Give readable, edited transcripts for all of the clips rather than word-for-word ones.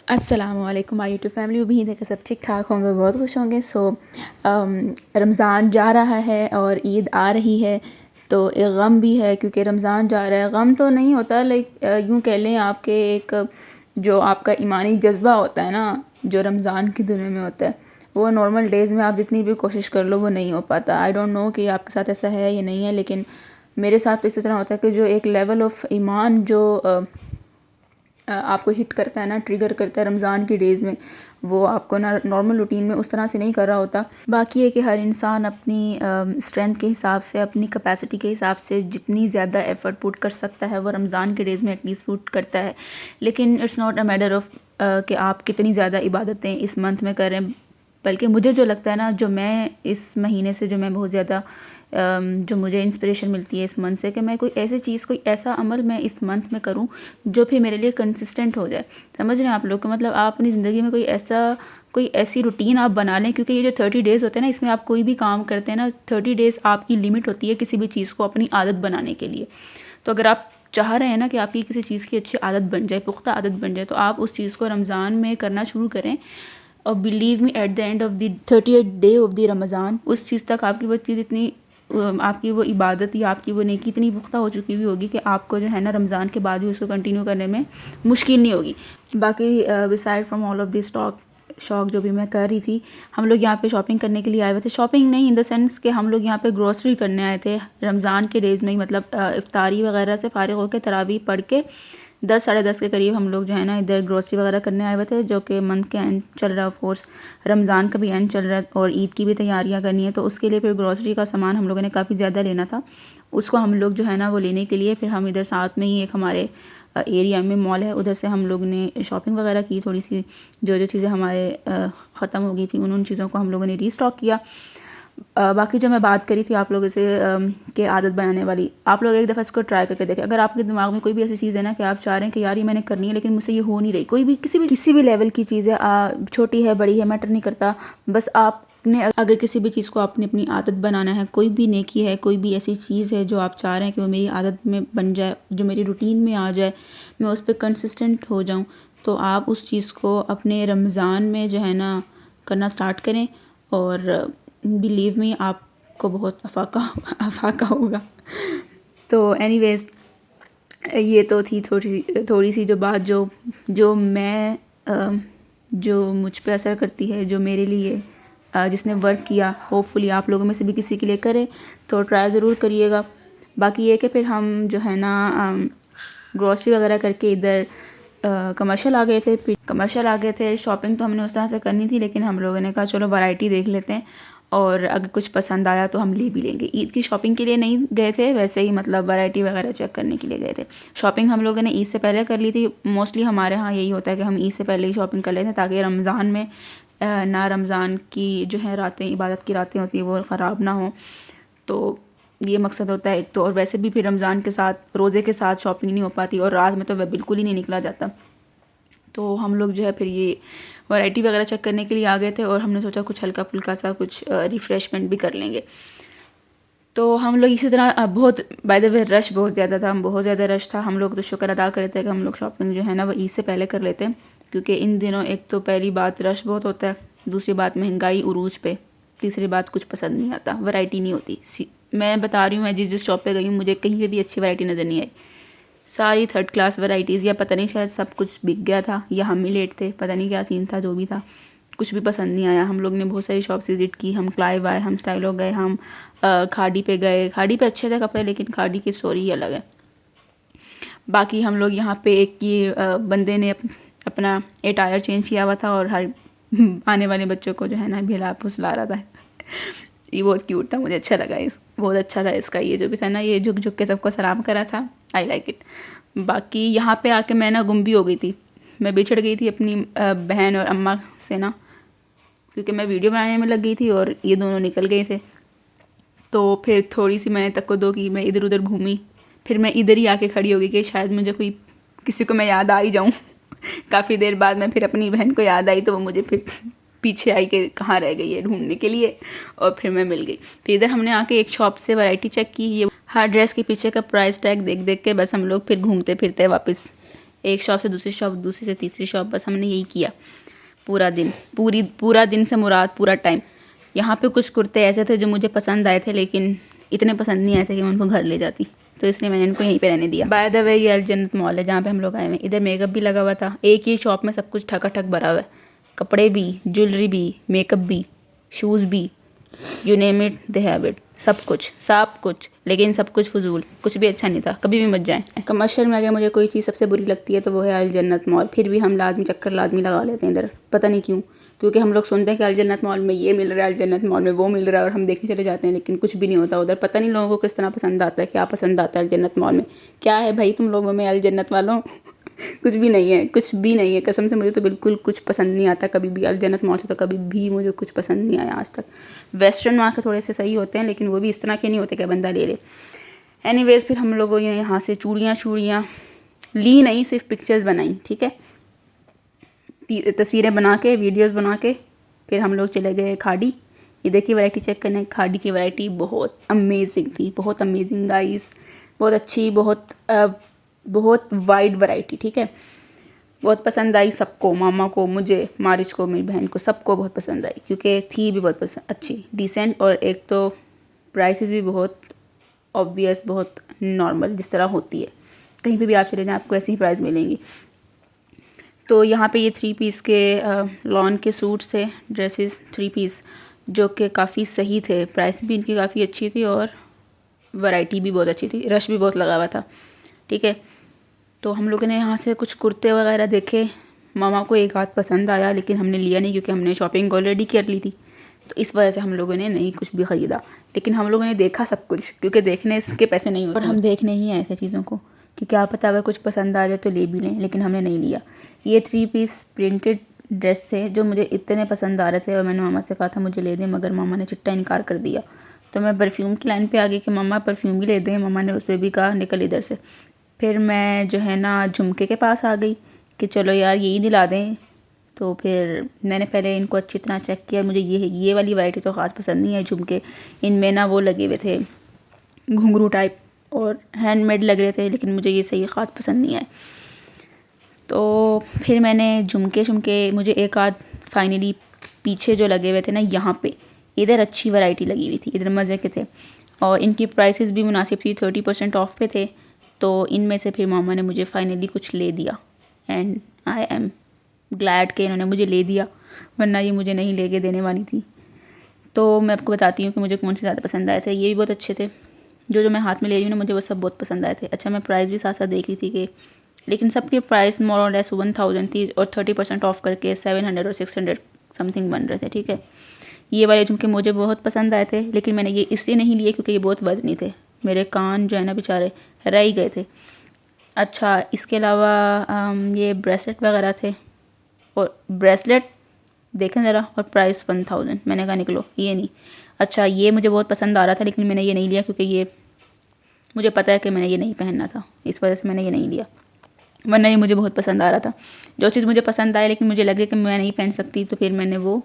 अस्सलामुअलैकुम my YouTube family. उम्मीद है कि सब ठीक ठाक होंगे, बहुत खुश होंगे। रमज़ान जा रहा है और ईद आ रही है, तो एक गम भी है क्योंकि रमज़ान जा रहा है। गम तो नहीं होता, लाइक यूँ कह लें आपके एक जो आपका ईमानी जज्बा होता है ना, जो रमज़ान की दिनों में होता है, वो नॉर्मल डेज़ में आप जितनी भी कोशिश कर लो वो नहीं हो पाता। आई डोंट नो कि आपके साथ ऐसा है या नहीं है, लेकिन मेरे साथ तो इस तरह होता है कि जो एक लेवल ऑफ ईमान जो आपको हिट करता है ना, ट्रिगर करता है रमज़ान की डेज़ में, वो आपको ना नॉर्मल रूटीन में उस तरह से नहीं कर रहा होता। बाकी है कि हर इंसान अपनी स्ट्रेंथ के हिसाब से, अपनी कैपेसिटी के हिसाब से जितनी ज़्यादा एफ़र्ट पुट कर सकता है वो रमज़ान के डेज़ में एटलीस्ट पुट करता है। लेकिन it's not a matter of कि आप कितनी ज़्यादा इबादतें इस मंथ में करें, बल्कि मुझे जो लगता है ना, जो मैं इस महीने से जो मैं बहुत ज़्यादा जो मुझे इंस्पिरेशन मिलती है इस मंथ से, कि मैं कोई ऐसी चीज़, कोई ऐसा अमल मैं इस मंथ में करूं जो फिर मेरे लिए कंसिस्टेंट हो जाए। समझ रहे हैं आप लोग को? मतलब आप अपनी ज़िंदगी में कोई ऐसी रूटीन आप बना लें, क्योंकि ये जो 30 डेज़ होते हैं ना, इसमें आप कोई भी काम करते हैं ना, 30 डेज़ आपकी लिमिट होती है किसी भी चीज़ को अपनी आदत बनाने के लिए। तो अगर आप चाह रहे हैं ना कि आपकी किसी चीज़ की अच्छी आदत बन जाए, पुख्ता आदत बन जाए, तो आप उस चीज़ को रमज़ान में करना शुरू करें। और believe me, at the end of the 30th day of the Ramzan, उस चीज़ तक आपकी वो चीज़ इतनी, आपकी वो इबादत या आपकी वो नेकी इतनी पुख्ता हो चुकी हुई होगी कि आपको जो है ना रमज़ान के बाद भी उसको कंटिन्यू करने में मुश्किल नहीं होगी। बाकी beside from all of this शौक जो भी मैं कर रही थी, हम लोग यहाँ पे शॉपिंग करने के लिए आए हुए थे। शॉपिंग नहीं इन द सेंस कि हम लोग यहाँ पे ग्रोसरी करने आए थे रमज़ान के डेज़ में ही, मतलब इफ्तारी वगैरह से फ़ारिग होकर तरावी पढ़ के 10 साढ़े 10 के करीब हम लोग जो है ना इधर ग्रोसरी वगैरह करने आए हुए थे, जो कि मंथ के एंड चल रहा है। ऑफ कोर्स रमज़ान का भी एंड चल रहा है और ईद की भी तैयारियां करनी है, तो उसके लिए फिर ग्रोसरी का सामान हम लोगों ने काफ़ी ज़्यादा लेना था। उसको हम लोग जो है ना वो लेने के लिए फिर हम इधर साथ में ही एक हमारे एरिया में मॉल है, उधर से हम लोग ने शॉपिंग वगैरह की। थोड़ी सी जो चीज़ें हमारे ख़त्म हो गई थी उन चीज़ों को हम लोगों ने रीस्टॉक किया। बाकी जो मैं बात करी थी आप लोगों से कि आदत बनाने वाली, आप लोग एक दफ़ा इसको ट्राई करके देखें। अगर आपके दिमाग में कोई भी ऐसी चीज़ है ना कि आप चाह रहे हैं कि यार ये मैंने करनी है लेकिन मुझसे ये हो नहीं रही, कोई भी किसी भी लेवल की चीज़ है, छोटी है बड़ी है मैटर नहीं करता, बस आपने अगर किसी भी चीज़ को आपने अपनी आदत बनाना है, कोई भी नेकी है, कोई भी ऐसी चीज़ है जो आप चाह रहे हैं कि वो मेरी आदत में बन जाए, जो मेरी रूटीन में आ जाए, मैं उस पर कंसिस्टेंट हो जाऊँ, तो आप उस चीज़ को अपने रमज़ान में जो है ना करना स्टार्ट करें। और बिलीव मी, आपको बहुत अफाका होगा। तो एनीवेज, ये तो थी थोड़ी सी जो बात जो मैं जो मुझ पे असर करती है, जो मेरे लिए जिसने वर्क किया। होपफुली आप लोगों में से भी किसी के लिए करे तो ट्राई ज़रूर करिएगा। बाकी ये कि फिर हम जो है ना ग्रॉसरी वगैरह करके इधर कमर्शियल आ गए थे। शॉपिंग तो हमने उस तरह से करनी थी, लेकिन हम लोगों ने कहा चलो वैरायटी देख लेते हैं और अगर कुछ पसंद आया तो हम ले भी लेंगे। ईद की शॉपिंग के लिए नहीं गए थे, वैसे ही मतलब वैरायटी वगैरह चेक करने के लिए गए थे। शॉपिंग हम लोगों ने ईद से पहले कर ली थी। मोस्टली हमारे यहाँ यही होता है कि हम ईद से पहले ही शॉपिंग कर लेते हैं, ताकि रमज़ान में ना रमज़ान की जो है रातें, इबादत की रातें होती है, वो ख़राब ना हो। तो ये मकसद होता है एक तो, और वैसे भी फिर रमज़ान के साथ, रोज़े के साथ शॉपिंग नहीं हो पाती और रात में तो वह बिल्कुल ही नहीं निकला जाता। तो हम लोग जो है फिर ये वैरायटी वगैरह चेक करने के लिए आ गए थे और हमने सोचा कुछ हल्का फुल्का सा कुछ रिफ़्रेशमेंट भी कर लेंगे। तो हम लोग इसी तरह बहुत, बाय द वे रश बहुत ज़्यादा था, बहुत ज़्यादा रश था। हम लोग तो शुक्र अदा कर रहे थे कि हम लोग शॉपिंग जो है ना वो ईद से पहले कर लेते हैं, क्योंकि इन दिनों एक तो पहली बात रश बहुत होता है, दूसरी बात महंगाई उरूज पे, तीसरी बात कुछ पसंद नहीं आता, वैरायटी नहीं होती। मैं बता रही हूँ, मैं जिस शॉप पे गई हूँ मुझे कहीं पे भी अच्छी वैरायटी नज़र नहीं आई। सारी थर्ड क्लास वैराइटीज़, या पता नहीं शायद सब कुछ बिक गया था या हम ही लेट थे, पता नहीं क्या सीन था, जो भी था कुछ भी पसंद नहीं आया। हम लोग ने बहुत सारी शॉप्स विज़िट की, हम क्लाइव आए, हम स्टाइलो गए, हम खाड़ी पे गए। खाड़ी पे अच्छे थे कपड़े, लेकिन खाड़ी की स्टोरी ही अलग है। बाकी हम लोग यहाँ पे एक ये बंदे ने अपना अटायर चेंज किया हुआ था और हर आने वाले बच्चों को जो है ना भिला फुसला रहा था। ये बहुत क्यूट था, मुझे अच्छा लगा, बहुत अच्छा था इसका ये जो भी था ना, ये झुक झुक के सबको सलाम करा था। I like it. बाकी यहाँ पे आके मैं ना गुम भी हो गई थी, मैं बिछड़ गई थी अपनी बहन और अम्मा से ना, क्योंकि मैं वीडियो बनाने में लग गई थी और ये दोनों निकल गए थे। तो फिर थोड़ी सी मैंने तक्को-दो की, मैं इधर उधर घूमी, फिर मैं इधर ही आके खड़ी हो गई कि शायद मुझे किसी को मैं याद आ ही जाऊँ। काफ़ी देर बाद मैं फिर अपनी बहन को याद आई, तो वो मुझे फिर पीछे आई कि कहाँ रह गई है ढूंढने के लिए, और फिर मैं मिल गई। फिर इधर हमने आके एक शॉप से वैरायटी चेक की। ये हर ड्रेस के पीछे का प्राइस टैग देख देख के बस हम लोग फिर घूमते फिरते वापस एक शॉप से दूसरी शॉप, दूसरी से तीसरी शॉप, बस हमने यही किया पूरा दिन। पूरा दिन से मुराद पूरा टाइम। यहाँ पे कुछ कुर्ते ऐसे थे जो मुझे पसंद आए थे, लेकिन इतने पसंद नहीं आए थे कि मैं उनको घर ले जाती, तो इसलिए मैंने इनको यहीं पे रहने दिया। बाय द वे, ये अल जन्नत मॉल है जहाँ पे हम लोग आए हुए हैं। इधर मेकअप भी लगा हुआ था। एक ही शॉप में सब कुछ ठकाठक भरा हुआ है, कपड़े भी, ज्वेलरी भी, मेकअप भी, शूज़ भी, you name it they have it. सब कुछ, लेकिन सब कुछ फजूल, कुछ भी अच्छा नहीं था। कभी भी मत जाएं। कमर्शियल में अगर मुझे कोई चीज़ सबसे बुरी लगती है तो वो है अल जन्नत मॉल। फिर भी हम चक्कर लाजमी लगा लेते हैं इधर, पता नहीं क्यों, क्योंकि हम लोग सुनते हैं कि अल जन्नत मॉल में ये मिल रहा है, अल जन्नत मॉल में वो मिल रहा है, और हम देखने चले जाते हैं, लेकिन कुछ भी नहीं होता उधर। पता नहीं लोगों को किस तरह पसंद आता है, क्या पसंद आता है अल जन्नत मॉल में। क्या है भाई तुम लोगों में अल जन्नत वालों? कुछ भी नहीं है, कुछ भी नहीं है। कसम से मुझे तो बिल्कुल कुछ पसंद नहीं आता कभी भी। अल जन्नत मॉल से तो कभी भी मुझे कुछ पसंद नहीं आया आज तक। वेस्टर्न वहाँ के थोड़े से सही होते हैं, लेकिन वो भी इस तरह के नहीं होते कि बंदा ले ले। एनीवेज़, फिर हम लोगों ने यहाँ से चूड़ियाँ ली नहीं, सिर्फ पिक्चर्स बनाई, ठीक है, तस्वीरें बना के, वीडियोस बना के। फिर हम लोग चले गए खाड़ी। इधर की वैरायटी चेक करने। खाड़ी की वैरायटी बहुत अमेजिंग थी, बहुत अमेजिंग गाइस, बहुत अच्छी, बहुत वाइड वैरायटी, ठीक है। बहुत पसंद आई सबको, मामा को, मुझे, मारिच को, मेरी बहन को, सबको बहुत पसंद आई, क्योंकि थी भी बहुत पसंद अच्छी, डिसेंट, और एक तो प्राइसेस भी बहुत ऑब्वियस, बहुत नॉर्मल जिस तरह होती है। कहीं पे भी आप चले जाएं आपको ऐसी ही प्राइस मिलेंगी। तो यहाँ पे ये 3 पीस के लॉन के सूट्स थे, ड्रेसेस 3 पीस, जो कि काफ़ी सही थे। प्राइस भी इनकी काफ़ी अच्छी थी और वैरायटी भी बहुत अच्छी थी। रश भी बहुत लगा हुआ था, ठीक है। तो हम लोगों ने यहाँ से कुछ कुर्ते वगैरह देखे। मामा को एक आध पसंद आया, लेकिन हमने लिया नहीं क्योंकि हमने शॉपिंग ऑलरेडी कर ली थी, तो इस वजह से हम लोगों ने नहीं कुछ भी ख़रीदा। लेकिन हम लोगों ने देखा सब कुछ, क्योंकि देखने के पैसे नहीं होते, और हम देखने ही आए थे चीज़ों को कि क्या पता अगर कुछ पसंद आ जाए तो ले भी लें, लेकिन हमने नहीं लिया। ये 3 पीस प्रिंटेड ड्रेस थे जो मुझे इतने पसंद आ रहे थे, और मैंने मामा से कहा था मुझे ले दें, मगर मामा ने चिट्टा इनकार कर दिया। तो मैं परफ्यूम की लाइन पे आ गई कि मामा परफ्यूम भी ले दें। मामा ने उस पर भी कहा निकल इधर से। फिर मैं जो है ना झुमके के पास आ गई कि चलो यार यही दिला दें। तो फिर मैंने पहले इनको अच्छी तरह चेक किया। मुझे ये वाली वैरायटी तो ख़ास पसंद नहीं है झुमके। इनमें ना वो लगे हुए थे घुंघरू टाइप, और हैंडमेड लग रहे थे, लेकिन मुझे ये सही ख़ास पसंद नहीं आए। तो फिर मैंने झुमके मुझे एक आध फाइनली पीछे जो लगे हुए थे ना, यहाँ पे इधर अच्छी वैरायटी लगी हुई थी, इधर मज़े के थे, और इनकी प्राइसेस भी मुनासिब थी, 30% ऑफ पे थे। तो इनमें से फिर मामा ने मुझे फाइनली कुछ ले दिया, एंड आई एम ग्लैड कि इन्होंने मुझे ले दिया, वरना ये मुझे नहीं लेके देने वाली थी। तो मैं आपको बताती हूँ कि मुझे कौन से ज़्यादा पसंद आए थे। ये भी बहुत अच्छे थे, जो मैं हाथ में ले रही हूँ ना, मुझे वो सब बहुत पसंद आए थे। अच्छा, मैं प्राइस भी साथ साथ देख रही थी कि, लेकिन सबके प्राइस मोर और लेस 1000 थी, और 30% ऑफ करके 700 और 600 समथिंग बन रहे थे, ठीक है। ये वाले झुमके मुझे बहुत पसंद आए थे, लेकिन मैंने ये इसलिए नहीं लिए क्योंकि ये बहुत वजनी थे। मेरे कान जो है ना बेचारे रह ही गए थे। अच्छा, इसके अलावा ये ब्रेसलेट वगैरह थे, और ब्रेसलेट देखें ज़रा, और प्राइस 1000। मैंने कहा निकलो, ये नहीं। अच्छा, ये मुझे बहुत पसंद आ रहा था, लेकिन मैंने ये नहीं लिया क्योंकि ये मुझे पता है कि मैंने ये नहीं पहनना था, इस वजह से मैंने ये नहीं लिया, वरना ये मुझे बहुत पसंद आ रहा था। जो चीज़ मुझे पसंद आए लेकिन मुझे लगे कि मैं नहीं पहन सकती, तो फिर मैंने वो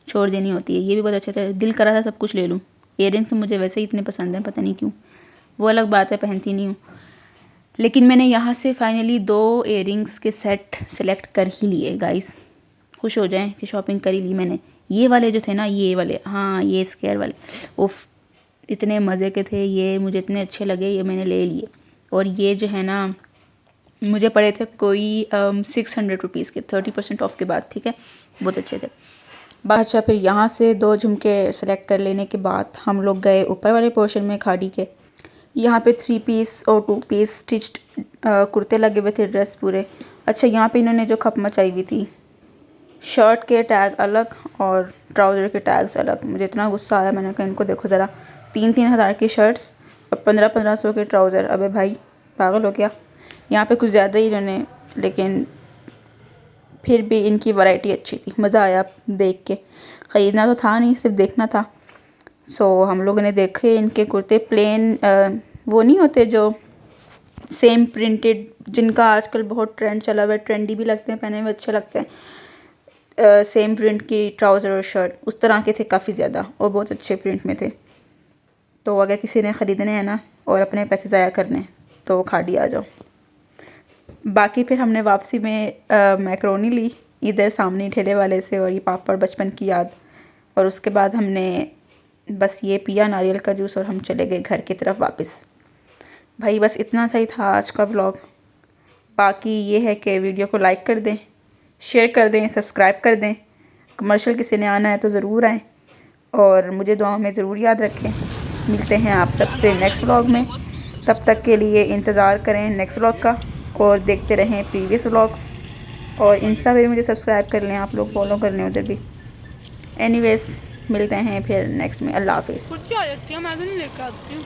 छोड़ देनी होती है। ये भी बहुत अच्छे थे, दिल करा था सब कुछ ले लूँ। इयररिंग्स तो मुझे वैसे ही इतने पसंद हैं, पता नहीं क्यों, वो अलग बात है, पहनती नहीं हूँ। लेकिन मैंने यहाँ से फाइनली 2 इयररिंग्स के सेट सेलेक्ट कर ही लिए गाइस। खुश हो जाएं कि शॉपिंग कर ही ली मैंने। ये वाले जो थे ना, ये वाले, हाँ ये स्क्वायर वाले, उफ इतने मज़े के थे, ये मुझे इतने अच्छे लगे, ये मैंने ले लिए। और ये जो है ना मुझे पड़े थे कोई 600 रुपीज़ के, 30% ऑफ के बाद, ठीक है, बहुत अच्छे थे। अच्छा, फिर यहाँ से 2 झुमके सेलेक्ट कर लेने के बाद हम लोग गए ऊपर वाले पोर्शन में खाड़ी के। यहाँ पे 3 पीस और 2 पीस स्टिच्ड कुर्ते लगे हुए थे, ड्रेस पूरे। अच्छा, यहाँ पे इन्होंने जो खप मचाई हुई थी, शर्ट के टैग अलग और ट्राउज़र के टैग्स अलग। मुझे इतना गुस्सा आया, मैंने कहा इनको देखो ज़रा, 3-3 हज़ार की शर्ट्स और 1500 के ट्राउज़र। अबे भाई पागल हो गया। यहाँ पे कुछ ज़्यादा ही इन्होंने, लेकिन फिर भी इनकी वैरायटी अच्छी थी, मज़ा आया देख के। ख़रीदना तो था नहीं, सिर्फ देखना था। सो हम लोगों ने देखे इनके कुर्ते, प्लेन वो नहीं होते जो सेम प्रिंटेड, जिनका आजकल बहुत ट्रेंड चला हुआ है, ट्रेंडी भी लगते हैं, पहने में अच्छे लगते हैं। सेम प्रिंट की ट्राउज़र और शर्ट, उस तरह के थे काफ़ी ज़्यादा, और बहुत अच्छे प्रिंट में थे। तो अगर किसी ने ख़रीदने हैं ना और अपने पैसे ज़ाया करने, तो खाड़ी आ जाओ। बाकी फिर हमने वापसी में मैकरोनी ली इधर सामने ठेले वाले से, और ये पापड़ बचपन की याद। और उसके बाद हमने बस ये पिया नारियल का जूस और हम चले गए घर की तरफ वापस। भाई बस इतना सही था आज का व्लॉग। बाकी ये है कि वीडियो को लाइक कर दें, शेयर कर दें, सब्सक्राइब कर दें। कमर्शियल किसी ने आना है तो ज़रूर आएँ, और मुझे दुआओं में ज़रूर याद रखें। मिलते हैं आप सबसे नेक्स्ट व्लॉग में। तब तक के लिए इंतज़ार करें नेक्स्ट व्लॉग का, और देखते रहें प्रीवियस व्लॉग्स। और इंस्टा पे भी मुझे सब्सक्राइब कर लें आप लोग, फॉलो कर लें उधर भी। एनीवेज़ मिलते हैं फिर नेक्स्ट में। अल्लाह हाफ़िज़। कुछ क्या आती है, मैं तो नहीं लेकर आती हूँ।